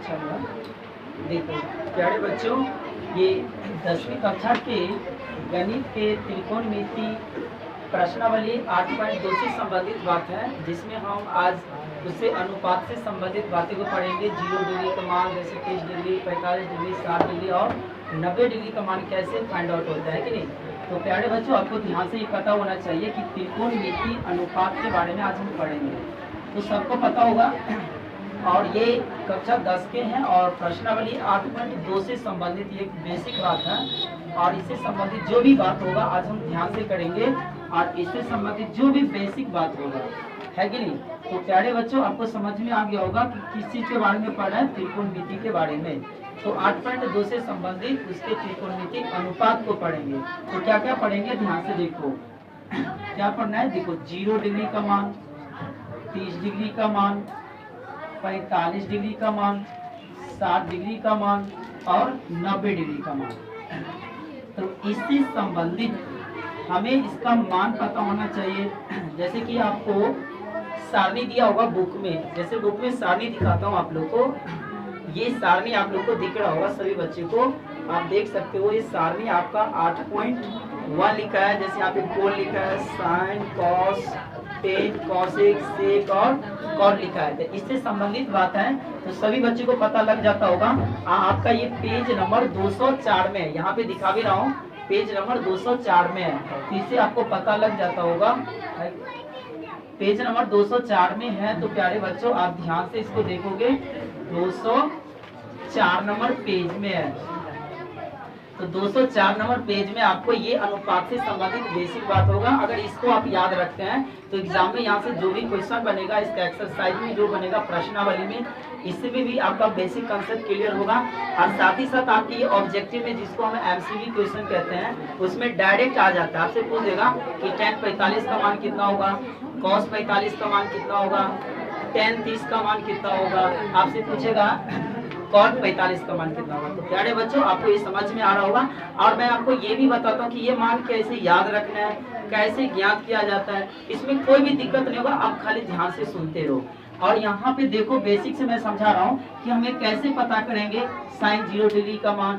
चलो देखो प्यारे बच्चों, ये 10वीं कक्षा के गणित के त्रिकोणमिति प्रश्नावली 8.2 से संबंधित बात है, जिसमें हम आज उससे अनुपात से संबंधित बातें को पढ़ेंगे। 0 डिग्री का मान जैसे 30 डिग्री, 45 डिग्री, 60 डिग्री और 90 डिग्री का मान कैसे फाइंड आउट होता है कि नहीं। तो प्यारे बच्चों, आपको ध्यान से ये पता होना चाहिए कि त्रिकोणमिति अनुपात के बारे में आज हम पढ़ेंगे, तो सबको पता होगा। और ये कक्षा 10 के हैं और प्रश्नावली 8.2 से संबंधित एक बेसिक बात है, और इससे संबंधित जो भी बात होगा आज हम ध्यान से करेंगे, और इससे संबंधित जो भी बेसिक बात होगा, है कि नहीं। तो प्यारे बच्चों, आपको समझ में आ गया होगा कि किस चीज के बारे में पढ़ा है, त्रिकोणमिति के बारे में। तो 8.2 से संबंधित उसके त्रिकोणमिति अनुपात को पढ़ेंगे। तो क्या क्या पढ़ेंगे, ध्यान से देखो। क्या पढ़ना है, देखो 0 डिग्री का मान, 30 डिग्री का मान, 45 डिग्री का मान, 60 डिग्री का मान और 90 डिग्री का मान। तो इससे संबंधित हमें इसका मान पता होना चाहिए। जैसे कि आपको सारणी दिया होगा बुक में, जैसे बुक में सारणी दिखाता हूँ आप लोग को। ये सारणी आप लोग को दिख रहा होगा, सभी बच्चे को आप देख सकते हो। ये सारणी आपका 8.1 लिखा है, जैसे यहाँ पे कोण लिखा है, साइन, कॉस, टेन, कॉसेक, सेक और कॉट लिखा है। तो इससे संबंधित बात है, तो सभी बच्चों को पता लग जाता होगा। आपका ये पेज नंबर 204 में है, यहाँ पे दिखा भी रहा हूँ, पेज नंबर 204 में है। तो इससे आपको पता लग जाता होगा, पेज नंबर 204 में है। तो प्यारे बच्चों, आप ध्यान से इसको देखोगे, 204 नंबर पेज में है। तो 204 नंबर पेज में आपको ये अनुपात से संबंधित बेसिक बात होगा। अगर इसको आप याद रखते हैं तो एग्जाम में यहाँ से जो भी क्वेश्चन बनेगा, इसका एक्सरसाइज में जो बनेगा प्रश्नावली में, इसमें भी आपका बेसिक कंसेप्ट क्लियर होगा। और साथ ही साथ आपकी ये ऑब्जेक्टिव में, जिसको हम एमसीक्यू क्वेश्चन कहते हैं, उसमें डायरेक्ट आ जाता है। आपसे पूछ देगा कि tan 45 का मान कितना होगा, cos 45 का मान कितना होगा, tan 30 का मान कितना होगा, आपसे पूछेगा cot 45 का मान कितना होगा। तो प्यारे बच्चों, आपको ये समझ में आ रहा होगा। और मैं आपको ये भी बताता हूँ कि ये मान कैसे याद रखना है, कैसे ज्ञात किया जाता है, इसमें कोई भी दिक्कत नहीं होगा। आप खाली ध्यान से सुनते रहो। और यहाँ पे देखो, बेसिक से मैं समझा रहा हूँ कि हमें कैसे पता करेंगे साइन 0 डिग्री का मान,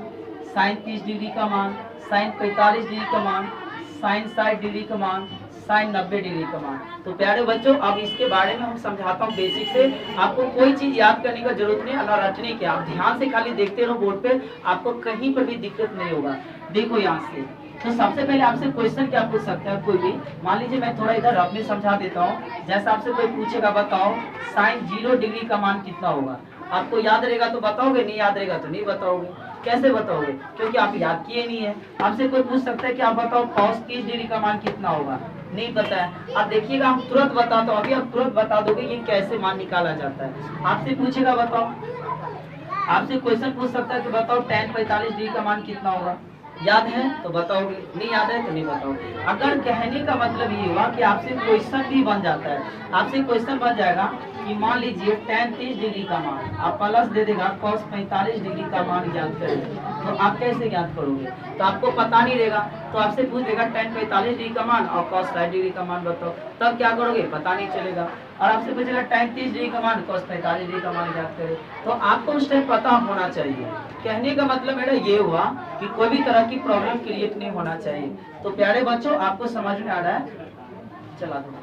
साइन 30 डिग्री का मान, साइन 45 डिग्री का मान, साइन 60 डिग्री का मान, साइन 90 डिग्री का मान। तो प्यारे बच्चों, अब इसके बारे में हम समझाता हूँ बेसिक से। आपको कोई चीज याद करने का जरूरत नहीं, अल्लाह रटने की। आप ध्यान से खाली देखते रहो बोर्ड पे, आपको कहीं पर भी दिक्कत नहीं होगा। देखो यहाँ से, तो सबसे पहले आपसे क्वेश्चन क्या पूछ सकते हैं कोई भी। मान लीजिए मैं थोड़ा इधर अपने समझा देता हूँ। जैसा आपसे कोई पूछेगा, बताओ साइन 0 डिग्री का मान कितना होगा। आपको याद रहेगा तो बताओगे, नहीं याद रहेगा तो नहीं बताओगे। कैसे बताओगे, क्योंकि आप याद किए नहीं है। आपसे कोई पूछ सकता है कि आप बताओ cos 30 डिग्री का मान कितना होगा, नहीं पता है। आप देखिएगा, हम तुरंत बताता हूँ, अभी आप तुरंत बता दोगे ये कैसे मान निकाला जाता है। आपसे पूछेगा, बताओ, आपसे क्वेश्चन पूछ सकता है कि बताओ tan 45 डिग्री का मान कितना होगा। याद है तो बताओगे, नहीं याद है तो नहीं बताओगे। अगर कहने का मतलब ये हुआ कि आपसे क्वेश्चन भी बन जाता है। आपसे क्वेश्चन बन जाएगा कि मान लीजिए tan 30 डिग्री का मान, आप प्लस दे देगा cos 45 डिग्री का मान ज्ञात करेंगे। तो आप कैसे ज्ञात करोगे, तो आपको पता नहीं रहेगा। तो आपसे पूछ देगा tan 45 डिग्री का मान और cos 60 डिग्री का मान बताओ, तब क्या करोगे, पता नहीं चलेगा। और आपसे पूछेगा tan 30 डिग्री का मान, cos 45 डिग्री का मान ज्ञात करें, तो आपको उस टाइम पता होना चाहिए। कहने का मतलब मेरा ये हुआ कि कोई भी तरह की प्रॉब्लम क्रिएट नहीं होना चाहिए। तो प्यारे बच्चों, आपको समझ में आ रहा है, चला दो।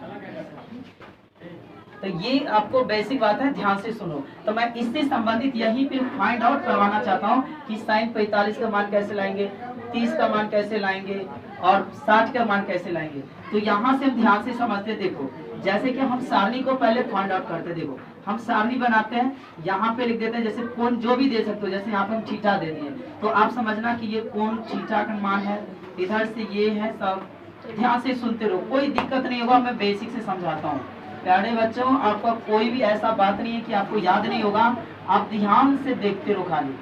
तो ये आपको बेसिक बात है, ध्यान से सुनो। तो मैं इससे संबंधित यही पे फाइंड आउट करवाना चाहता हूँ कि साइन 45 का मान कैसे लाएंगे, 30 का मान कैसे लाएंगे और 60 का मान कैसे लाएंगे। तो यहाँ से हम ध्यान से समझते। देखो, जैसे कि हम सारणी को पहले फाइंड आउट करते। देखो, हम सारणी बनाते हैं, यहाँ पे लिख देते हैं, जैसे कोण जो भी दे सकते हो। जैसे यहाँ पे हम थीटा दे दिए, तो आप समझना कि ये कोण थीटा का मान है, इधर से ये है। सब ध्यान से सुनते रहो, कोई दिक्कत नहीं होगा, मैं बेसिक से समझाता हूँ। प्यारे बच्चों, आपका कोई भी ऐसा बात नहीं है कि आपको याद नहीं होगा। आप ध्यान से देखते रहो खाली।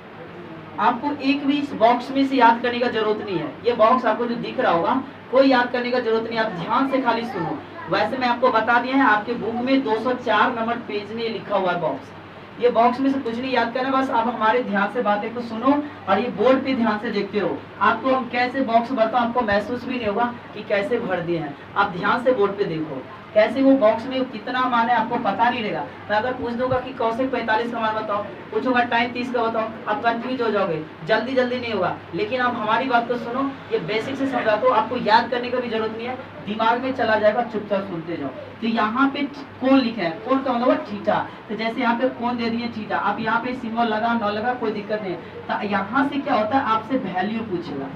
आपको एक भी इस बॉक्स में से याद करने का जरूरत नहीं है। ये बॉक्स आपको जो दिख रहा होगा, कोई याद करने का जरूरत नहीं। आप ध्यान से खाली सुनो। वैसे मैं आपको बता दिया है, आपके बुक में 204 नंबर पेज में लिखा हुआ है बॉक्स। ये बॉक्स में से कुछ नहीं याद करना, बस आप हमारे ध्यान से बातें को सुनो और ये बोर्ड पे ध्यान से देखते रहो। आपको हम कैसे बॉक्स भरता हूं आपको महसूस भी नहीं होगा कि कैसे भर दिए हैं। आप ध्यान से बोर्ड पे देखो कैसे वो बॉक्स में कितना मान है आपको पता नहीं रहेगा। तो अगर पूछ दूंगा कि कौशिक 45 का मान बताओ, पूछूंगा टाइम 30 का बताओ, आप कंफ्यूज हो जाओगे, जल्दी जल्दी नहीं होगा। लेकिन आप हमारी बात को सुनो, ये बेसिक से समझा दो, आपको याद करने का भी जरूरत नहीं है, दिमाग में चला जाएगा, चुपचाप सुनते जाओ। तो यहाँ पे कोण लिखा है, कोण का मतलब थीटा। तो जैसे यहाँ पे कोण दे दिए थीटा, आप यहाँ पे सिंबल लगा न लगा कोई दिक्कत नहीं। तो यहाँ से क्या होता है आपसे वैल्यू पूछेगा।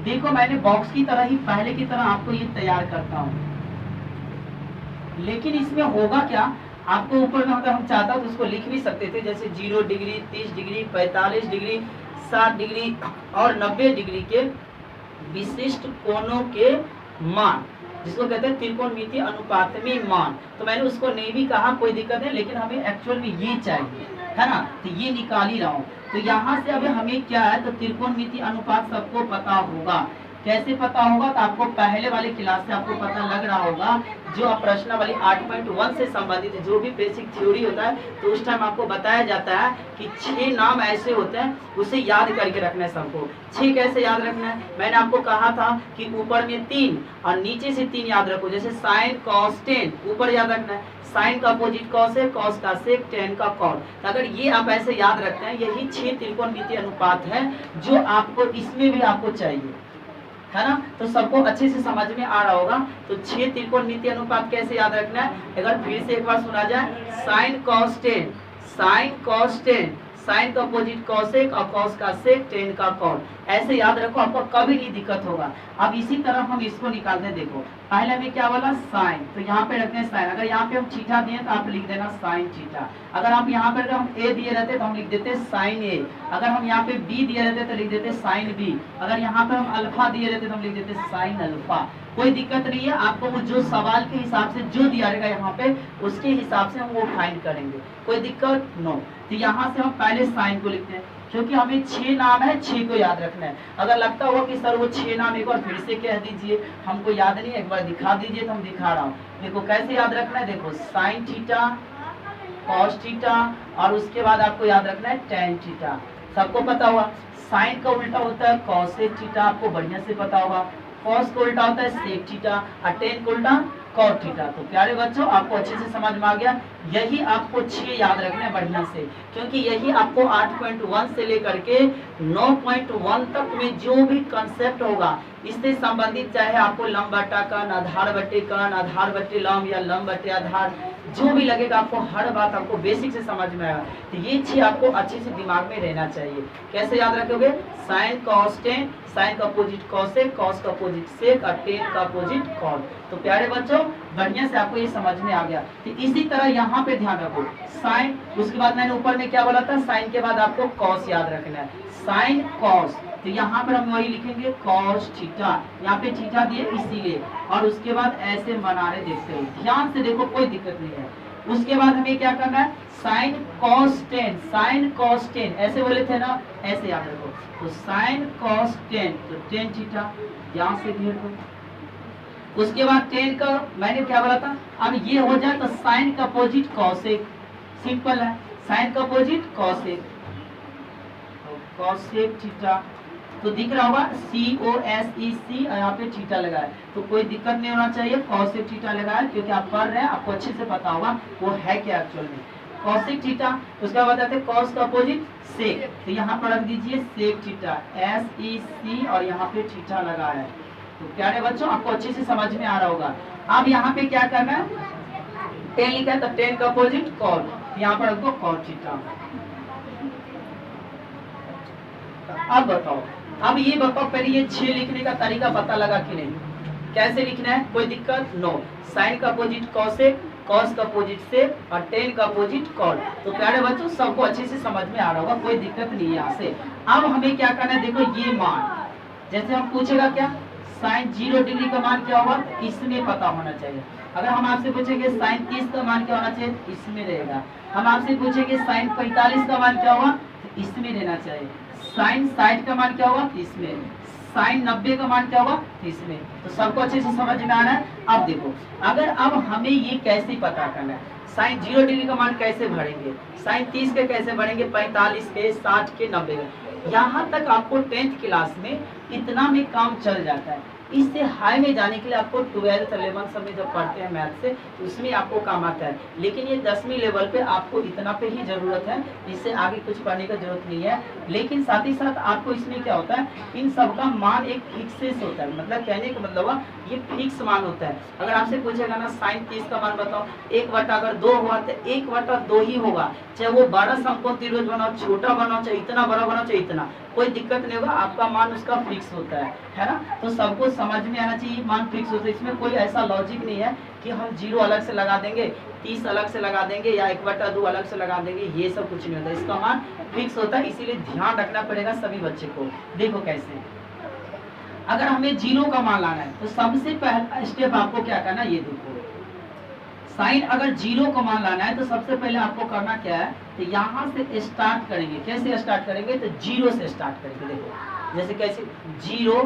देखो मैंने बॉक्स की तरह ही पहले की तरह आपको ये तैयार करता हूँ, लेकिन इसमें होगा क्या, आपको ऊपर में अगर हम चाहता तो उसको लिख भी सकते थे, जैसे 0 डिग्री, 30 डिग्री, 45 डिग्री, 60 डिग्री और 90 डिग्री के विशिष्ट कोणों के मान, जिसको कहते हैं त्रिकोणमितीय अनुपात में मान। तो मैंने उसको नहीं भी कहा, कोई दिक्कत नहीं, लेकिन हमें एक्चुअल में ये चाहिए, है ना, तो ये निकाल ही रहा हूँ। तो यहाँ से अभी हमें क्या है, तो त्रिकोणमितीय अनुपात सबको पता होगा। कैसे पता होगा, तो आपको पहले वाले क्लास से आपको पता लग रहा होगा, जो प्रश्नावली 8.1 से संबंधित जो भी बेसिक थ्योरी होता है, तो उस टाइम आपको बताया जाता है कि 6 नाम ऐसे होते हैं, उसे याद करके रखना है सबको। 6 कैसे याद रखना है, मैंने आपको कहा था कि ऊपर में 3 और नीचे से 3 याद रखो, जैसे साइन कॉस टेन ऊपर याद रखना है, साइन का अपोजिट कॉस है, कॉस का सेक, टेन का कॉट। तो अगर ये आप ऐसे याद रखते हैं, यही 6 त्रिकोणमितीय अनुपात है जो आपको इसमें भी आपको चाहिए, है ना। तो सबको अच्छे से समझ में आ रहा होगा। तो 6 त्रिकोणमितीय अनुपात कैसे याद रखना है, अगर फिर से एक बार सुना जाए, sine cos tan, sine cos tan, sine का अपोजिट कॉसेक और कॉस का सेक, टेन का कॉट, ऐसे याद रखो, आपको कभी नहीं दिक्कत होगा। अब इसी तरह हम इसको निकालते हैं। देखो पहले में क्या बोला, साइन, तो यहाँ पे रखते हैं साइन। अगर यहाँ पे हम थीटा दिए तो आप लिख देना साइन थीटा। अगर आप यहाँ पे हम ए दिए रहते तो हम लिख देते साइन ए। अगर हम यहाँ पे बी दिए रहते तो लिख देते साइन बी। अगर यहाँ पे हम अल्फा दिए रहते तो हम लिख देते साइन अल्फा। कोई दिक्कत नहीं है, आपको वो जो सवाल के हिसाब से जो दिया रहेगा यहाँ पे, उसके हिसाब से हम वो फाइंड करेंगे, कोई दिक्कत नो। तो यहाँ से हम पहले साइन को लिखते हैं, क्योंकि हमें 6 नाम है, 6 को याद रखना है। अगर लगता होगा कि सर वो 6 नाम एक बार फिर से कह दीजिए, हमको याद नहीं, एक बार दिखा दीजिए, तो हम दिखा रहा हूँ। देखो कैसे याद रखना है, देखो साइन थीटा, कॉस थीटा और उसके बाद आपको याद रखना है टेन थीटा। सबको पता होगा साइन का उल्टा होता है कॉसेक थीटा, आपको बढ़िया से पता होगा। कॉस का उल्टा होता है सेक थीटा और टेन का उल्टा कॉट थीटा। तो प्यारे बच्चों आपको अच्छे से समझ में आ गया। यही आपको 6 याद रखना है बढ़िया से, क्योंकि यही आपको 8.1 से लेकर के 9.1 तक में जो भी कंसेप्ट होगा इससे संबंधित, चाहे आपको लंब बट्टा कण, आधार बट्टे कण, आधार बट्टे लंब या लंब बट्टे आधार, जो भी लगेगा आपको हर बात आपको बेसिक से समझ में आएगा। तो ये 6 आपको अच्छे से दिमाग में रहना चाहिए। कैसे याद रखोगे, साइन कॉस टेन, साइन का अपोजिट कॉसेक, कॉस का अपोजिट सेक और टेन का अपोजिट कॉट। तो प्यारे बच्चों बढ़िया से आपको ये समझ में आ गया। तो इसी तरह यहाँ पे ध्यान रखो साइन, उसके बाद मैंने ऊपर में क्या बोला था, साइन के बाद आपको कॉस याद रखना है, साइन कॉस। तो यहाँ पर हम वही लिखेंगे कॉस थीटा, यहाँ पे थीटा दिए इसीलिए, और उसके बाद ऐसे बना रहे, देखते हो ध्यान से देखो, कोई दिक्कत नहीं है। उसके बाद हमें क्या करना है, sign cos tan, sine cos ten ऐसे बोले थे ना, ऐसे याद रखो। तो साइन कॉस टेन, तो टेन थीटा यहाँ से घेर दो। उसके बाद टेन का मैंने क्या बोला था, अब ये हो जाए तो साइन का अपोजिट कॉसेक, सिंपल है, साइन का अपोजिट कॉसेक, कॉसेक थीटा। तो दिख रहा होगा COSEC और यहाँ पे थीटा लगा है, तो कोई दिक्कत नहीं होना चाहिए, कॉसेक थीटा लगा है, क्योंकि आप पढ़ रहे हैं, आपको अच्छे से पता होगा वो है क्या एक्चुअल में कॉसेक थीटा। उसके बाद बताते हैं कॉस का अपोजिट सेक, तो यहाँ पर रख दीजिए सेक थीटा, SEC और यहाँ पे थीटा लगा है। तो प्यारे बच्चों आपको अच्छे से समझ में आ रहा होगा। अब यहाँ पे क्या करना है, टेन लिखा है तो टेन का अपोजिट कॉट, यहाँ पर रखो कॉट थीटा। अब बताओ, अब ये बताओ पहले ये 6 लिखने का तरीका पता लगा कि नहीं, कैसे लिखना है, कोई दिक्कत नो। साइन का अपोजिट कॉसेक, कॉस का अपोजिट सेक और टेन का अपोजिट कॉट। तो प्यारे बच्चों सबको अच्छे से समझ में आ रहा होगा, कोई दिक्कत नहीं है यहाँ से। अब हमें क्या करना है, देखो ये मान, जैसे हम पूछेगा क्या, साइन 0 डिग्री का मान क्या होगा, इसमें पता होना चाहिए। अगर हम आपसे पूछेंगे साइन 30 का मान क्या होना चाहिए, इसमें रहेगा। हम आपसे पूछेंगे साइन 45 का मान क्या होगा, इसमें रहना चाहिए। साइन 60 का मान क्या होगा, इसमें। साइन 90 का मान क्या होगा 30 में। तो सबको अच्छे से समझ में आ रहा है। अब देखो, अगर अब हमें ये कैसे पता करना है, साइन 0 डिग्री का मान कैसे भरेंगे, साइन 30 के कैसे भरेंगे, 45 के, 60 के, 90 के। यहाँ तक आपको 10th क्लास में इतना में काम चल जाता है। इससे हाई में जाने के लिए आपको 12th 11th में जब पढ़ते हैं मैथ से, तो उसमें आपको काम आता है। लेकिन ये 10वीं लेवल पे आपको इतना पे ही जरूरत है, इससे आगे कुछ पढ़ने का जरूरत नहीं है। लेकिन साथ ही साथ आपको इसमें क्या होता है, इन सब का मान एक फिक्सेस होता है, मतलब कहने का मतलब ये फिक्स मान होता है। अगर आपसे पूछेगा ना साइन 30 का मान बताओ, 1 अगर 2 हुआ तो 1/2 ही होगा, चाहे वो बड़ा समकोण त्रिभुज बनाओ, छोटा बनाओ, चाहे इतना बड़ा बनाओ, चाहे इतना, कोई दिक्कत नहीं होगा, आपका मान उसका फिक्स होता है ना। तो सबको समझ में आना चाहिए, मान फिक्स होता है। इसमें कोई ऐसा लॉजिक नहीं है कि हम 0 अलग से लगा देंगे, 30 अलग से लगा देंगे, या 1/2 अलग से लगा देंगे, ये सब कुछ नहीं होता, इसका मान फिक्स होता है। इसीलिए ध्यान रखना पड़ेगा सभी बच्चे को। देखो कैसे, अगर हमें 0 का मान लाना है तो सबसे पहला स्टेप आपको क्या करना है, ये देखो, साइन अगर 0 का मान लाना है तो सबसे पहले आपको करना क्या है, तो यहाँ से स्टार्ट करेंगे। कैसे स्टार्ट करेंगे, तो 0 से स्टार्ट करेंगे। देखो जैसे कैसे, 0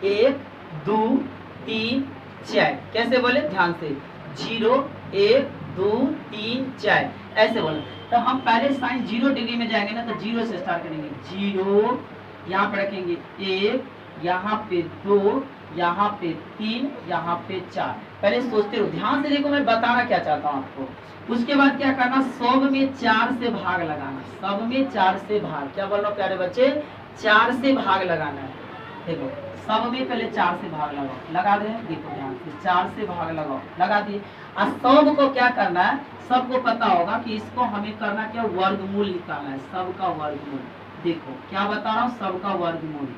1 2 3 4, कैसे बोले ध्यान से, 0 1 2 3 4, ऐसे बोले। तो हम पहले साइन 0 डिग्री में जाएंगे ना, तो 0 से स्टार्ट करेंगे। 0 यहाँ पे रखेंगे 1, यहाँ पे 2, यहाँ पे 3, यहाँ पे 4। पहले सोचते रहो, ध्यान से देखो, मैं बताना क्या चाहता हूँ आपको। उसके बाद क्या करना, सब में 4 से भाग लगाना, सब में 4 से भाग, क्या बोल रहा हूँ प्यारे बच्चे, 4 से भाग लगाना है। देखो सब में पहले 4 से भाग लगाओ, लगा दे, देखो ध्यान से 4 से भाग लगाओ, लगा दिए। और सब को क्या करना है, सबको पता होगा कि इसको हमें करना क्या, वर्गमूल निकालना है, सबका वर्गमूल। देखो क्या बता रहा हूँ, सबका वर्गमूल,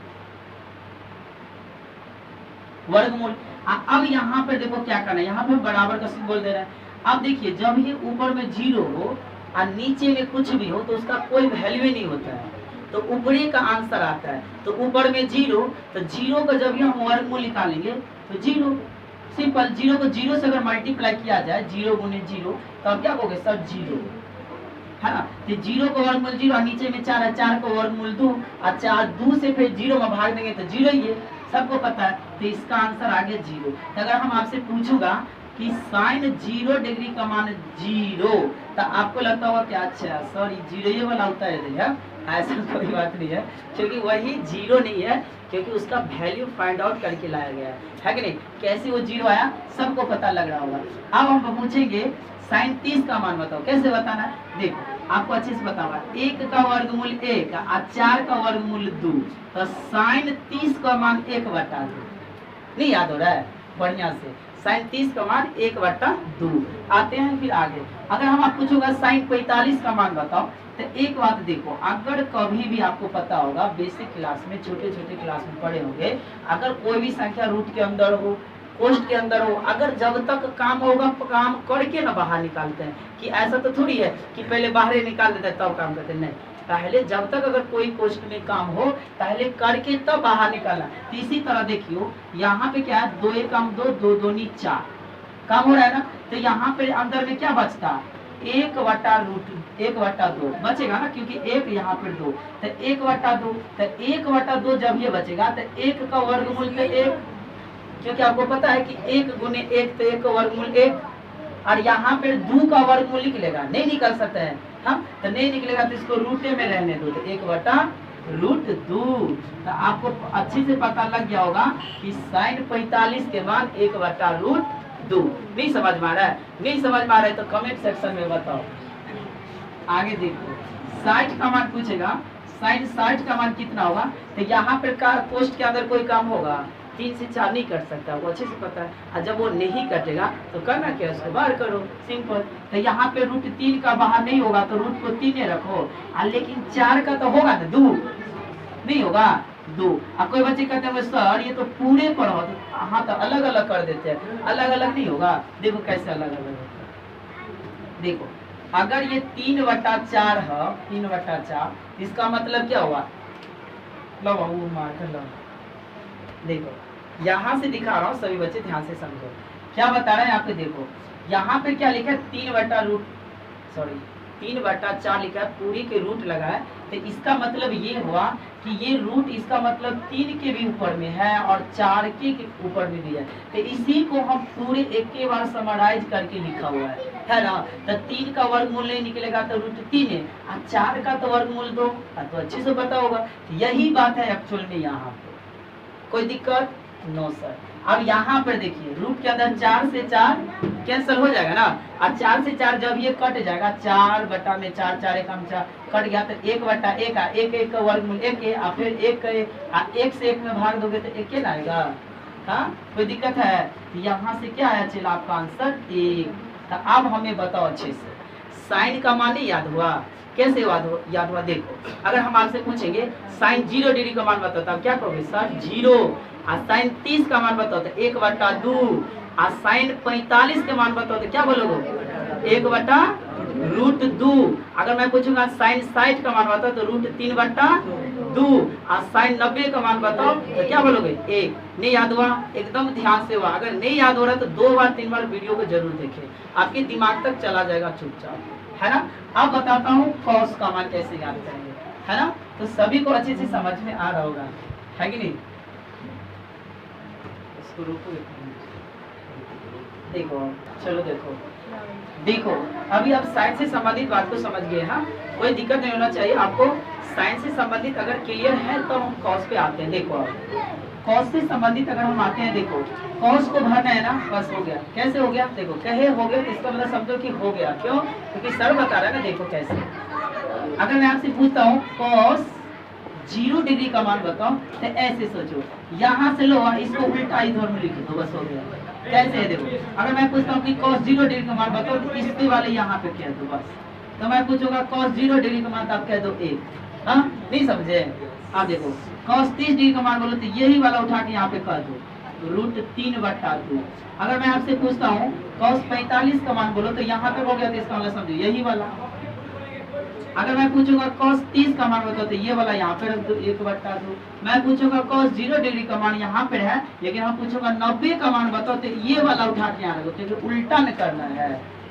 वर्गमूल। अब यहाँ पे देखो क्या करना है, यहाँ पे बराबर का सिंबल दे रहा है। अब देखिए, जब ये ऊपर में 0 हो और नीचे में कुछ भी हो तो उसका कोई वैल्यू नहीं होता है, तो ऊपरी का आंसर आता है। तो ऊपर में 0, तो 0 का जब हम वर्गमूल निकालेंगे तो 0, सिंपल। 0 को 0 से अगर मल्टीप्लाई किया जाए, 0 गुने 0, तो अब क्या कहोगे सर, 0 है ना। तो 0 का वर्गमूल 0, और नीचे में 4 है, 4 का वर्गमूल 2, और 4 2 से फिर 0 में भाग देंगे तो 0 ही है, सबको पता है। तो इसका आंसर आ गया 0। तो अगर हम आपसे पूछूंगा कि साइन 0 डिग्री का मान 0, तो आपको लगता होगा कि अच्छा सर ये 0 ये वाला होता है, ऐसा कोई बात नहीं है, क्योंकि वही 0 नहीं है, क्योंकि उसका वैल्यू फाइंड आउट करके लाया गया है कि नहीं। कैसे वो 0 आया सबको पता लग रहा होगा। अब हम पूछेंगे साइन 30 का मान बताओ, कैसे बताना है, देखो आपको अच्छे से पता होगा, 1 का वर्गमूल 1 और 4 का वर्गमूल 2, तो साइन 30 का मान 1/2, नहीं याद हो रहा है, बढ़िया से, साइन 30 का मान 1/2। आते हैं फिर आगे, अगर हम आप पूछोगा साइन 45 का मान बताओ, तो एक बात देखो, अगर कभी भी आपको पता होगा बेसिक क्लास में, छोटे छोटे क्लास में पढ़े होंगे, अगर कोई भी संख्या रूट के अंदर हो, पोस्ट के अंदर हो, अगर जब तक काम होगा काम करके ना बाहर निकालते हैं, कि ऐसा तो थोड़ी है कि पहले बाहर ही निकाल देते हैं तब काम करते हैं, नहीं, पहले जब तक अगर कोई पोस्ट में काम हो पहले करके तब बाहर निकालना। तो इसी तरह देखियो, यहाँ पे क्या है, 2 1 2, 2 2 4 काम हो रहा है ना। तो यहाँ पे अंदर में क्या बचता, 1/2 बचेगा ना, क्योंकि 1 यहाँ पे 2, तो 1/2, तो 1/2 जब ये बचेगा तो 1 का वर्गमूल तो 1, क्योंकि आपको पता है कि 1 गुने 1 तो 1 का वर्गमूल 1, और यहाँ पे 2 का वर्गमूल निकलेगा, नहीं निकल सकते हैं हम, तो नहीं निकलेगा तो इसको रूटे में रहने दो, तो 1/√2। तो आपको अच्छे से पता लग गया होगा कि साइन 45 के मान 1/√2। नहीं समझ में आ रहा है, नहीं समझ में आ रहा है तो कमेंट सेक्शन में बताओ। आगे देखो, 60 का मान पूछेगा, साइन 60 का मान कितना होगा, तो यहाँ पे पोस्ट के अंदर कोई काम होगा, 3 से 4 नहीं कट सकता, वो अच्छे से पता है। और जब वो नहीं कटेगा तो करना क्या, उसको बाहर करो, सिंपल। तो यहाँ पे √3 का बाहर नहीं होगा तो रूट को 3 रखो, लेकिन 4 का तो होगा ना, 2 नहीं होगा, 2। और कोई बच्चे कहते हैं सर ये तो पूरे पर हो, हाँ तो अलग अलग कर देते हैं, अलग अलग नहीं होगा। देखो कैसे अलग अलग होता है, देखो अगर ये 3/4 है, 3/4, इसका मतलब क्या हुआ, लो मार्कर लो, देखो यहाँ से दिखा रहा हूँ, सभी बच्चे ध्यान से समझो क्या बता रहे हैं यहाँ पे। देखो यहाँ पे क्या लिखा है, 3 बटा रूट, सॉरी 3/4 लिखा है, पूरी के रूट लगा है, तो इसका मतलब ये हुआ कि ये रूट इसका मतलब 3 के भी ऊपर में है और 4 के ऊपर में भी है, तो इसी को हम पूरे एक के बार समराइज करके लिखा हुआ है ना। तो 3 का वर्गमूल नहीं निकलेगा तो रूट 3 है, और 4 का तो वर्गमूल 2, तो अच्छे से पता होगा। यही बात है एक्चुअल में यहाँ पे, कोई दिक्कत नो सर। अब यहाँ पर देखिए रूट के अंदर 4 से 4 कैंसिल हो जाएगा ना, और 4 से 4 जब ये कट जाएगा 4/4, 4 एकम 4 कट गया तो 1/1 1 का वर्गमूल 1 है, और फिर 1 से 1 में भाग दोगे तो 1 ना आएगा। हाँ कोई दिक्कत है? यहाँ से क्या आया चला आपका आंसर 1। तो अब हमें बताओ अच्छे से साइन का मान याद हुआ? कैसे याद हुआ? देखो अगर हम आपसे पूछेंगे साइन 0 डिग्री का मान बताओ, तब क्या कहोगे सर 0, और साइन 30 का मान बताओ तो 1/2, और साइन 45 के मान बताओ तो क्या बोलोगे 1/√2। अगर मैं पूछूंगा साइन 60 का मान बताओ तो √3/2, और साइन 90 का मान बताओ तो क्या बोलोगे 1। नहीं याद हुआ? एकदम ध्यान से हुआ। अगर नहीं याद हो रहा तो 2 बार 3 बार वीडियो को जरूर देखें, आपके दिमाग तक चला जाएगा चुपचाप, है ना। अब बताता हूँ कॉस का मान कैसे याद करेंगे, है ना। तो सभी को अच्छे से समझ में आ रहा होगा, है कि नहीं? इसको रोको, देखो चलो देखो अभी आप साइंस से संबंधित बात को समझ गए। हाँ कोई दिक्कत नहीं होना चाहिए आपको। साइंस से संबंधित अगर क्लियर है तो हम कॉस पे आते हैं। देखो कॉस से संबंधित अगर हम आते हैं, देखो कॉस को भरना है ना, बस हो गया। कैसे हो गया? देखो कहे हो गया तो इसका मतलब समझो कि हो गया। क्यों? क्योंकि सर बता रहा है ना। देखो कैसे, अगर मैं आपसे पूछता हूँ कॉस 0 डिग्री का मान बताओ तो ऐसे सोचो, यहाँ से लो और इसको उल्टा इधर में लिख दो, बस हो गया। कैसे है? देखो अगर मैं पूछता हूँ कि cos 0 डिग्री का मान बताओ तो इसके वाले यहाँ पे कह दो बस। तो मैं पूछूंगा cos 0 डिग्री का मान तो आप कह दो 1। हाँ नहीं समझे? आप देखो cos 30 डिग्री का मान बोलो तो यही वाला उठा के यहाँ पे कह दो, √3/2। अगर मैं आपसे पूछता हूँ cos 45 का मान बोलो तो यहाँ पे हो गया, तो इसका मतलब समझो यही वाला। अगर मैं पूछूंगा cos 30 का मान बताओ तो ये वाला यहाँ पे रख दो 1/2। मैं पूछूंगा cos 0 डिग्री का मान यहाँ पे है, लेकिन हम पूछूंगा 90 का मान बताओ तो ये वाला उठा के यहाँ रखो, क्योंकि उल्टा में करना है।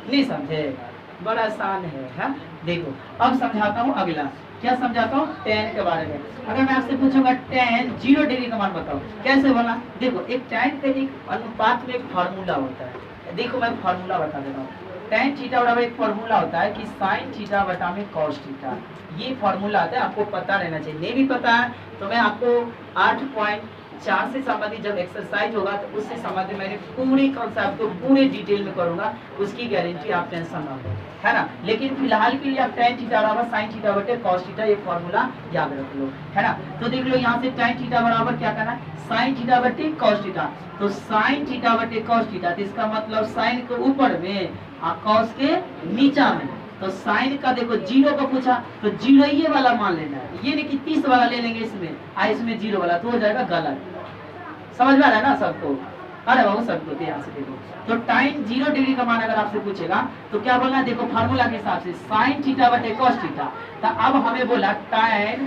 नहीं समझे? बड़ा आसान है। देखो अब समझाता हूँ अगला। क्या समझाता हूँ? tan के बारे में। अगर मैं आपसे पूछूंगा tan 0 डिग्री का मान बताओ, कैसे बोला? देखो एक tan के एक अनुपात में एक फॉर्मूला होता है। देखो मैं फॉर्मूला बता दे रहा हूँ। tan थीटा बराबर एक फॉर्मूला होता है कि sin थीटा बटा में cos थीटा। ये फॉर्मूला आता है, आपको पता रहना चाहिए। नहीं भी पता है तो मैं आपको 8.4 से संबंधित जब एक्सरसाइज होगा तो उससे संबंधित मैंने पूरे कॉन्सेप्ट को पूरे डिटेल में करूंगा, उसकी गारंटी आप टेंशन ना लो, है ना। लेकिन फिलहाल के लिए आप tan थीटा बराबर sin थीटा बटे cos थीटा ये फॉर्मूला याद रख लो, है ना। तो देख लो यहाँ से tan थीटा बराबर क्या करना है, sin थीटा बटे cos थीटा। तो sin थीटा बटे cos थीटा, तो इसका मतलब sin के ऊपर में और cos के नीचा में। तो sin का देखो 0 का पूछा तो 0 ये वाला मान लेना है, ये नहीं कि 30 वाला ले लेंगे इसमें, इसमें 0 वाला तो हो जाएगा गलत। समझ में आ रहा है ना सबको? अरे बाबू सबको ध्यान से देखो। तो tan 0 डिग्री का मान अगर आपसे पूछेगा तो क्या बोलना है? देखो फार्मूला के हिसाब से sin थीटा बटे cos थीटा। तो अब हमें बोला tan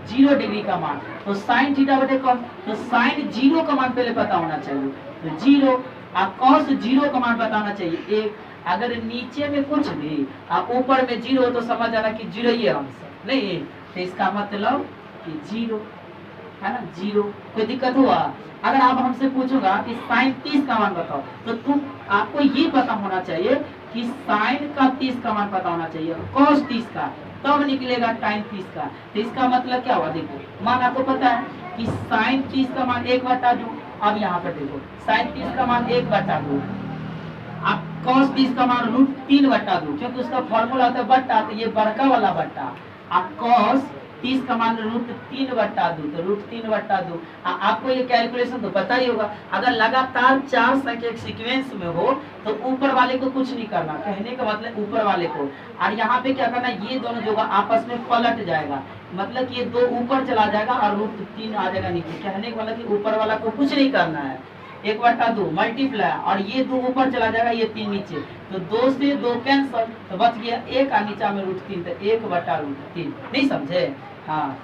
0 डिग्री का मान, तो sin थीटा बटे cos, तो sin 0 का मान पहले पता होना चाहिए, तो 0, और cos 0 का मान बताना चाहिए 1। अगर नीचे में कुछ भी और ऊपर में 0 तो समझ आना कि 0 ही आंसर नहीं, तो इसका मतलब कि 0, है ना, 0। कोई दिक्कत हुआ? अगर आप हमसे पूछोगा कि sin 30 का मान बताओ तो आपको ये पता होना चाहिए कि sin का 30 का मान पता होना चाहिए, cos 30 का, तब निकलेगा tan 30 का। तो इसका मतलब क्या हुआ? देखो मान आपको पता है कि sin 30 का मान 1/2। अब यहाँ पर देखो sin 30 का मान 1/2, अब cos 30 का मान √3/2, क्योंकि उसका फॉर्मूला होता है बट्टा, तो ये बड़का वाला बट्टा। अब cos 30 का मान √3/2, तो √3/2। आपको ये कैलकुलेशन तो पता ही होगा। अगर लगातार 4 संख्या एक सीक्वेंस में हो तो ऊपर वाले को कुछ नहीं करना, कहने का मतलब ऊपर वाले को, और यहाँ पे क्या करना, ये दोनों जो आपस में पलट जाएगा, मतलब कि ये 2 ऊपर चला जाएगा और √3 आ जाएगा नीचे। कहने का मतलब कि ऊपर वाला को कुछ नहीं करना है, 1/2 मल्टीप्लाई, और ये 2 ऊपर चला जाएगा, ये 3 नीचे, तो 2 से 2 कैंसल, तो बच गया 1 और नीचा में √3, तो 1/√3। नहीं समझे? हाँ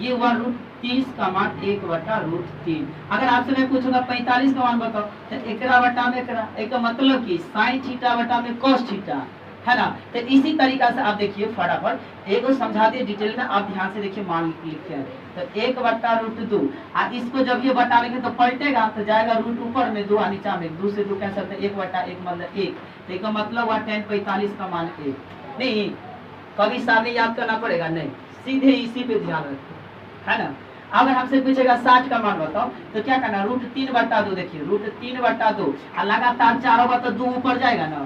ये हुआ √30 का मान 1/√3। अगर आपसे मैं पूछूंगा 45 का मान बताओ तो 1 बटा में 1 का मतलब कि sin थीटा बटा में cos थीटा, है ना। तो इसी तरीका से आप देखिए फटाफट एक समझा दिए डिटेल में, आप ध्यान से देखिए मान लिखे हैं। तो 1/√2 इसको जब ये बटा लिखे तो पलटेगा तो जाएगा रूट ऊपर में 2 और नीचा में 2 से 2 कैंसिल, तो 1/1 मतलब 1। तो इसका मतलब हुआ tan 45 का मान 1। नहीं कभी सामने याद करना पड़ेगा नहीं, सीधे इसी पे ध्यान रखो, है ना। अगर हमसे पूछेगा 60 का मान बताओ तो क्या करना, √3/2 देखिए √3/2 और लगातार 4 होगा तो 2 ऊपर जाएगा ना,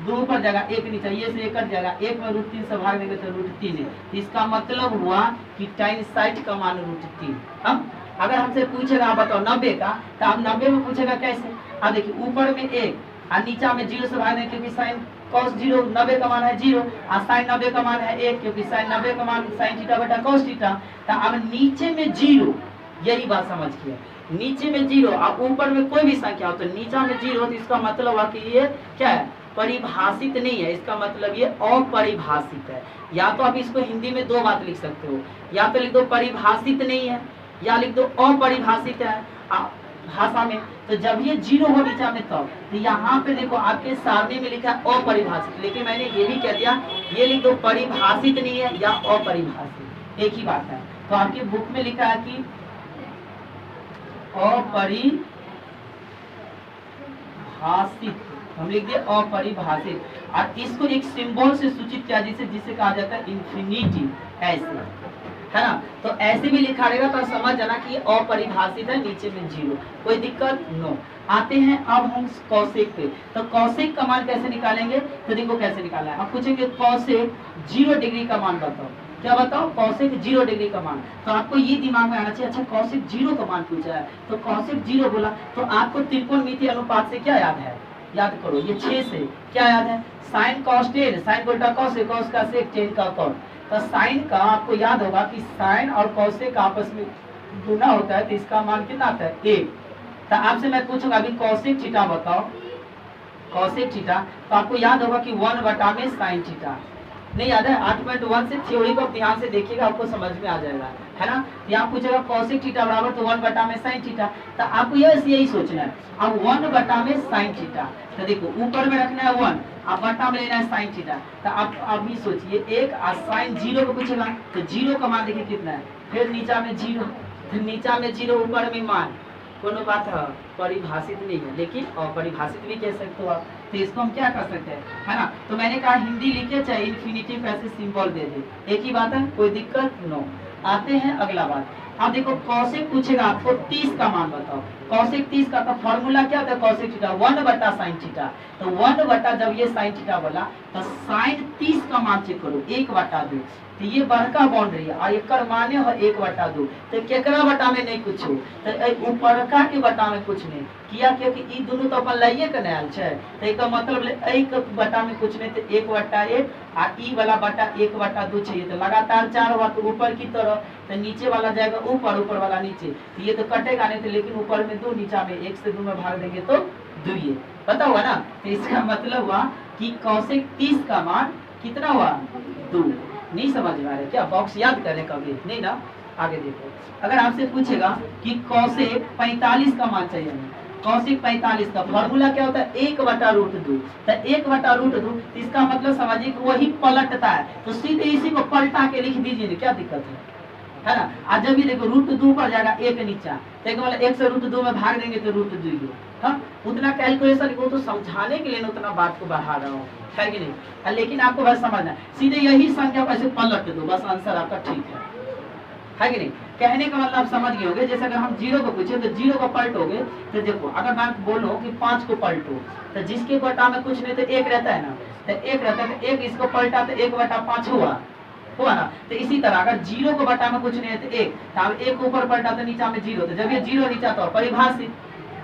2 ऊपर जाएगा 1 नीचे, ये से 1 कट जाएगा, 1 में √3 से भाग देंगे तो √3 है। इसका मतलब हुआ कि tan 60 का मान √3। हम अगर हमसे पूछेगा आप बताओ 90 का, तो आप 90 में पूछेगा कैसे, अब देखिए ऊपर में 1 और नीचा में 0 से भाग देंगे क्योंकि साइन cos 0 90 का मान है 0 और साइन 90 का मान है 1 क्योंकि साइन 90 का मान साइन थीटा बटा cos थीटा। तो अब नीचे में 0, यही बात समझ के, नीचे में 0 और ऊपर में कोई भी संख्या हो तो नीचा में 0, तो इसका मतलब हुआ कि ये क्या है, परिभाषित नहीं है, इसका मतलब ये अपरिभाषित है। या तो आप इसको हिंदी में 2 बात लिख सकते हो, या तो लिख दो परिभाषित नहीं है या लिख दो अपरिभाषित है भाषा में। तो जब ये 0 हो नीचा में तो यहाँ पे देखो आपके सामने में लिखा है अपरिभाषित, लेकिन मैंने ये भी कह दिया ये लिख दो परिभाषित नहीं है या अपरिभाषित, एक ही बात है। तो आपकी बुक में लिखा है कि अपरिभाषित, हम लिख दिए अपरिभाषित, और इसको एक सिंबल से सूचित किया जिसे कहा जाता है इंफिनिटी, ऐसे, है ना। तो ऐसे भी लिखा रहेगा तो समझ जाना कि अपरिभाषित है, नीचे में 0, कोई दिक्कत नो। आते हैं अब हम कौशिक पे। तो कौशिक का मान कैसे निकालेंगे, तो देखो कैसे निकालना है। अब पूछेंगे कौशिक 0 डिग्री का मान बताओ, क्या बताओ, कौशिक 0 डिग्री का मान। तो आपको ये दिमाग में आना चाहिए, अच्छा कौशिक 0 का मान पूछा है तो कौशिक 0 बोला तो आपको त्रिकोणमितीय अनुपात से क्या याद है, याद करो, ये 6 से क्या याद है, साइन cos 10, साइन उल्टा cos है, cos का sec 10 का cos। तो साइन का आपको याद होगा कि साइन और कौशिक आपस में गुना होता है, तो इसका मान कितना आता है 1। तो आपसे मैं पूछूंगा अभी कौशिक थीटा बताओ, कौशिक थीटा, तो आपको याद होगा कि 1 में साइन थीटा, नहीं याद है, 8.1 से थ्योरी को ध्यान से देखिएगा आपको समझ में आ जाएगा, है ना। यहाँ पूछेगा कौशिक थीटा बराबर तो 1 में साइन थीटा, तो आपको यही सोचना है। अब 1 में साइन थीटा, तो देखो ऊपर में रखना है 1 और बटा में लेना है साइन थीटा। तो आप अभी सोचिए 1 और साइन 0 को पूछेगा तो 0 का मान देखिए कितना है, फिर नीचा में 0, फिर नीचा में 0, ऊपर में मान, कोनो बात है परिभाषित नहीं है, लेकिन अपरिभाषित भी कह सकते हो आप। तो इसको हम क्या कर सकते हैं, है ना। तो मैंने कहा हिंदी लिखे चाहे इन्फिनिटिव ऐसे सिंबल दे दे, एक ही बात है, कोई दिक्कत नो। आते हैं अगला बात। अब देखो कौशिक पूछेगा आपको 30 का मान बताओ, कौशिक 30 का, तो फॉर्मूला क्या होता है कौशिक थीटा 1 साइन थीटा। तो 1 जब ये साइन थीटा बोला तो साइन 30 का मान चेक करो 1/2, तो ये बड़का बाउंड्री है और एक माने हो 1/2, तो केकरा बटा में नहीं कुछ हो, तो ऊपरका के बटा में कुछ नहीं किया, क्योंकि ई दोनों तो अपन लाइए के नयल छे, तो एक मतलब एक बटा में कुछ नहीं, तो 1/1 और ई वाला बटा 1/2 चाहिए, तो लगातार 4 हुआ तो ऊपर की तरफ, तो नीचे वाला जाएगा ऊपर, ऊपर वाला नीचे, तो ये तो कटेगा नहीं, तो लेकिन ऊपर में 2 नीचा में 1 से 2 में भाग देंगे तो 2 ये पता हुआ ना। तो इसका मतलब हुआ कि कौशिक 30 का मान कितना हुआ 2। नहीं समझ में आ रहा क्या, बॉक्स याद करें कभी नहीं ना। आगे देखो अगर आपसे पूछेगा कि कौशिक 45 का मान चाहिए हमें, कौशिक 45 का फॉर्मूला क्या होता है 1/√2, तो 1/√2, इसका मतलब समझिए कि वही पलटता है, तो सीधे इसी को पलटा के लिख दीजिए, क्या दिक्कत है ना। आज जब भी देखो √2 पर जाएगा 1 नीचा, तो एक मतलब 1 से √2 में भाग देंगे तो √2, हाँ उतना कैलकुलेशन को तो समझाने के लिए उतना बात को बढ़ा रहा हूँ, है कि नहीं। लेकिन आपको बस समझना है, सीधे यही संख्या को ऐसे पलट दो, बस आंसर आपका ठीक है कि नहीं। कहने का मतलब आप समझ गए होंगे, जैसे अगर हम 0 को पूछे तो 0 को पलटोगे, तो देखो अगर मैं बोलो कि 5 को पलटो, तो जिसके बटा में कुछ नहीं तो 1 रहता है ना, तो 1 रहता है, तो 1 इसको पलटा तो 1/5 हुआ ना। तो इसी तरह अगर 0 को बटा में कुछ नहीं है तो 1, तो अब 1 ऊपर पलटा तो नीचा में 0, तो जब ये 0 नीचा तो परिभाषित,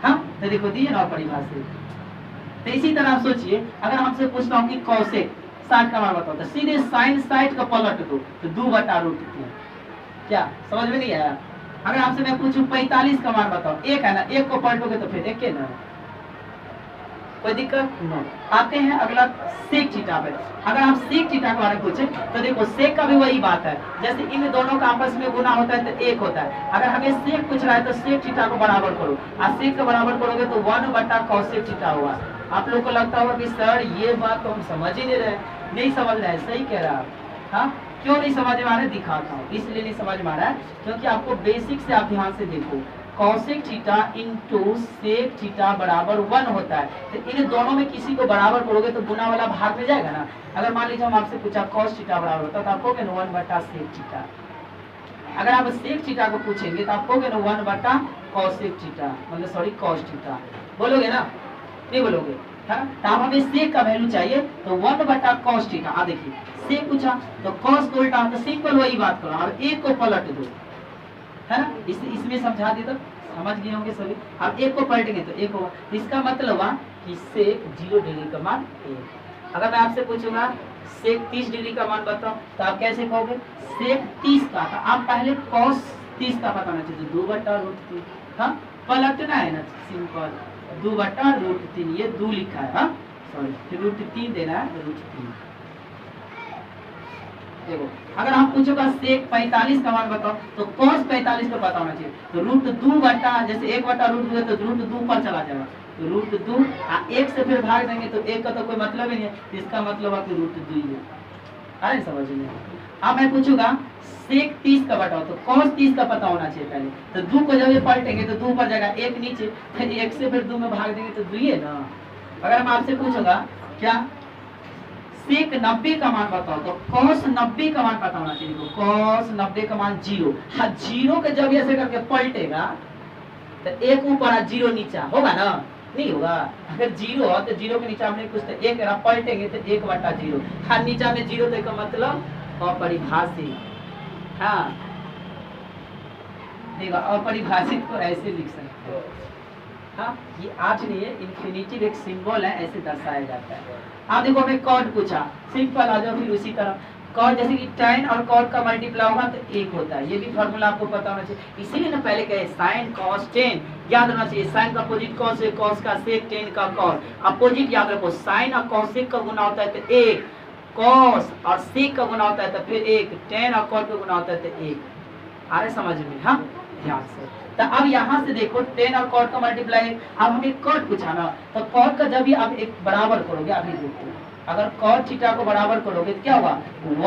हाँ तो देखो दिए ना परिभाषित। तो इसी तरह आप सोचिए अगर हमसे पूछता हूँ कि कौशिक 60 का मान बताओ, तो सीधे साइन 60 का पलट दो तो 2/√3, क्या समझ में नहीं आया। अगर आपसे मैं पूछूं 45 का मान बताओ, 1 है ना, 1 को पलटोगे तो फिर 1 ना, कोई दिक्कत नहीं। आते हैं अगला सेक थीटा पे। अगर हम सेक थीटा के बारे में पूछे तो देखो सेक का भी वही बात है, जैसे इन दोनों का आपस में गुना होता है तो 1 होता है। अगर हमें सेक पूछ रहा है तो सेक थीटा को बराबर करो, और सेक को बराबर करोगे तो 1/cos थीटा हुआ, आप लोग को लगता होगा कि सर ये बात तो हम समझ ही नहीं रहे, नहीं समझ रहे, सही कह रहा है। हाँ, क्यों नहीं समझ में आ रहा है दिखाता हूँ, इसलिए नहीं समझ में आ रहा है क्योंकि आपको बेसिक से आप ध्यान से देखो, cosec theta into sec theta बराबर 1 होता है। तो इन दोनों में किसी को बराबर करोगे तो गुना वाला भाग में जाएगा ना। अगर मान लीजिए हम आपसे पूछा कॉस थीटा बराबर होता तो आप कहोगे 1/सेक थीटा। अगर आप सेक थीटा को पूछेंगे तो आप कहोगे ना 1/कॉसेक थीटा, मतलब सॉरी कॉस थीटा, बोलोगे ना, नहीं बोलोगे। हाँ, तो अब हमें सेक का वैल्यू चाहिए तो 1/कॉस थीटा। आप देखिए सेक पूछा तो कॉस को उल्टा, तो सिंपल वही बात करो, अब एक को पलट दो, है ना, इसमें समझा दी तो समझ गए होंगे सभी। अब एक को पलटेंगे तो एक होगा, इसका मतलब हुआ कि सेक 0 डिग्री का मान 1। अगर मैं आपसे पूछूंगा सेक 30 डिग्री का मान बताओ तो आप कैसे कहोगे, सेक 30 का था, आप पहले कॉस 30 का पता होना चाहिए, 2/√3। हाँ, पलटना है ना, सिंपल 2/√3, ये 2 लिखा है, हाँ सॉरी, फिर √3 देना है, √3। देखो अगर हम पूछोगा सेक 45 का मान बताओ तो cos 45 का पता होना चाहिए, तो √2 बटा, जैसे 1/√2 तो √2 पर चला जाएगा, तो √2 एक से फिर भाग देंगे तो एक का तो कोई मतलब ही नहीं है, इसका मतलब है कि √2 ही है। अरे समझ में। अब मैं पूछूंगा सेक 30 का बताओ तो cos 30 का पता होना चाहिए पहले, तो 2 को जब ये पलटेंगे तो 2 पर जाएगा, एक नीचे, फिर 1 से फिर 2 में भाग देंगे तो 2 ही है ना। अगर मैं आपसे पूछूंगा क्या सेक 90 का मान बताओ तो cos 90 का मान पता होना चाहिए, तो cos 90 का मान 0। हाँ, 0 के जब ऐसे करके पलटेगा तो 1 ऊपर और 0 नीचा होगा ना, नहीं होगा। अगर 0 हो तो 0 के नीचे हमने कुछ तो 1 पलटेंगे तो 1/0। हाँ, नीचा में 0 तो इसका मतलब अपरिभाषित। हाँ देखो, अपरिभाषित को ऐसे लिख सकते हो। हाँ, ये आज नहीं है, इन्फिनिटिव एक सिंबल है, ऐसे दर्शाया जाता है। आप देखो हमें कॉट पूछा, सिंपल आ जाओ फिर उसी तरह, कॉट जैसे कि tan और कॉट का मल्टीप्लाई होगा तो 1 होता है, ये भी फार्मूला आपको पता होना चाहिए। इसीलिए ना पहले कहे sin cos tan, याद रखना चाहिए, sin का अपोजिट cos है, cos का sec, tan का cos, अपोजिट याद रखो, sin और cos sec का गुना होता है तो 1, cos और sec का गुना होता है तो फिर 1, tan और cot का गुना होता है तो 1। आ रहे समझ में? हाँ, ध्यान से। तो अब यहाँ से देखो tan और cot का मल्टीप्लाई, अब हमें cot पूछा ना, तो cot का जब भी आप एक बराबर करोगे, अभी देखो अगर cot थीटा को बराबर करोगे तो क्या होगा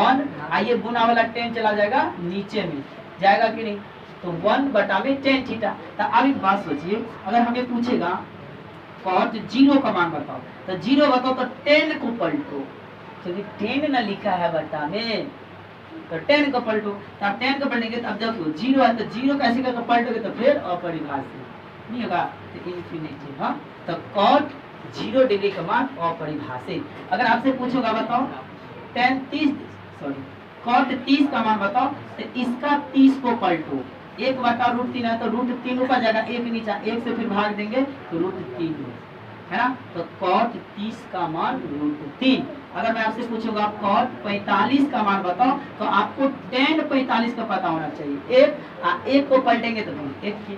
1, आइए गुना वाला tan चला जाएगा नीचे में, जाएगा कि नहीं, तो 1/tan थीटा। तो अब एक बात सोचिए, अगर हमें पूछेगा cot 0 का मान बताओ, तो 0 बताओ तो tan को पलटो, क्योंकि tan ना लिखा है बटा में, तो tan को पलटो, तो आप tan को पलटेंगे तो अब देखो 0 है तो 0 कैसे करके पलटोगे तो फिर अपरिभाषित नहीं होगा, तो इन्फिनिटिव। हाँ, तो cot 0 डिग्री का मान अपरिभाषित। अगर आपसे पूछोगा बताओ tan 30 सॉरी cot 30 का मान बताओ तो इसका 30 को पलटो, 1/√3 है तो √3 ऊपर जाएगा, 1 नीचा, 1 से फिर भाग देंगे तो √3 है ना, तो cot 30 का मान √3। अगर मैं आपसे पूछूंगा cot 45 का मान बताओ तो आपको tan 45 का पता होना चाहिए, एक को पलटेंगे तो एक की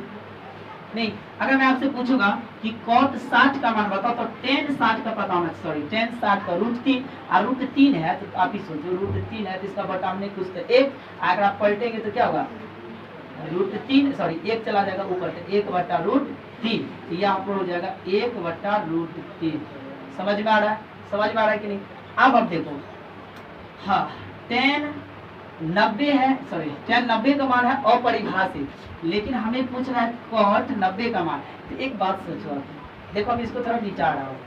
नहीं। अगर मैं आपसे पूछूंगा कि cot 60 का मान बताओ तो tan 60 का पता होना, सॉरी tan 60 का √3, और √3 है तो आप ही सोचो √3 है तो इसका बटा हमने कुछ तो 1, अगर आप पलटेंगे तो क्या होगा √3 सॉरी 1 चला जाएगा ऊपर, तो 1/√3, तो यहाँ पर हो जाएगा 1/√3। समझ में आ रहा है? समझ में आ रहा है कि नहीं? अब देखो, हाँ tan 90 है, सॉरी tan 90 का मान है अपरिभाषित, लेकिन हमें पूछ रहा है cot 90 का मान। तो एक बात सोचो, देखो हम इसको थोड़ा विचार रहा हूँ,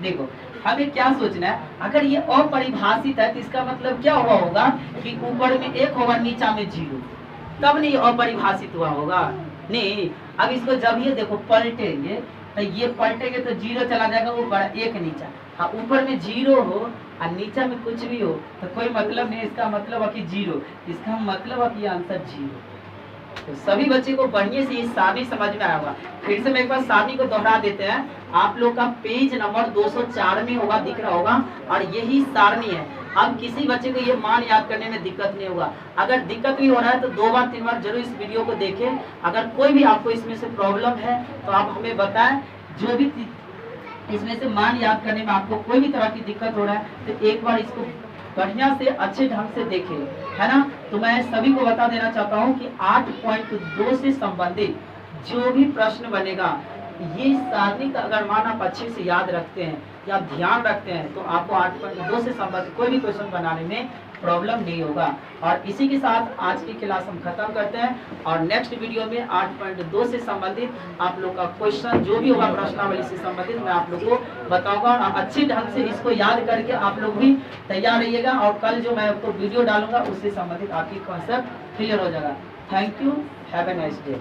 देखो हमें क्या सोचना है, अगर ये अपरिभाषित है तो इसका मतलब क्या हुआ होगा कि ऊपर में 1 होगा, नीचा में 0, तब नहीं अपरिभाषित हुआ होगा, नहीं। अब इसको जब ये देखो पलटेंगे तो ये पलटेंगे तो 0 चला जाएगा ऊपर, 1 नीचा, हाँ ऊपर में 0 हो और नीचा में कुछ भी हो तो कोई मतलब नहीं, इसका मतलब है कि 0, इसका मतलब है कि आंसर 0। तो सभी बच्चे को बढ़िया से ये सारणी समझ में आया होगा। फिर से मैं एक बार सारणी को दोहरा देते हैं, आप लोग का पेज नंबर 204 में होगा, दिख रहा होगा, और यही सारणी है। अब किसी बच्चे को ये मान याद करने में दिक्कत नहीं होगा, अगर दिक्कत भी हो रहा है तो 2 बार 3 बार जरूर इस वीडियो को देखें। अगर कोई भी आपको इसमें से प्रॉब्लम है तो आप हमें बताएं, जो भी इसमें से मान याद करने में आपको कोई भी तरह की दिक्कत हो रहा है तो एक बार इसको बढ़िया से अच्छे ढंग से देखें, है ना। तो मैं सभी को बता देना चाहता हूँ कि 8.2 से संबंधित जो भी प्रश्न बनेगा ये सारणी का अगर मान आप अच्छे से याद रखते हैं या ध्यान रखते हैं तो आपको 8.2 से संबंधित कोई भी क्वेश्चन बनाने में प्रॉब्लम नहीं होगा। और इसी के साथ आज की क्लास हम खत्म करते हैं और नेक्स्ट वीडियो में 8.2 से संबंधित आप लोग का क्वेश्चन जो भी होगा प्रश्नावली से संबंधित मैं आप लोग को बताऊंगा और अच्छे ढंग से इसको याद करके आप लोग भी तैयार रहिएगा और कल जो मैं आपको वीडियो डालूंगा उससे संबंधित आपकी कॉन्सेप्ट क्लियर हो जाएगा। Thank you, have a nice day.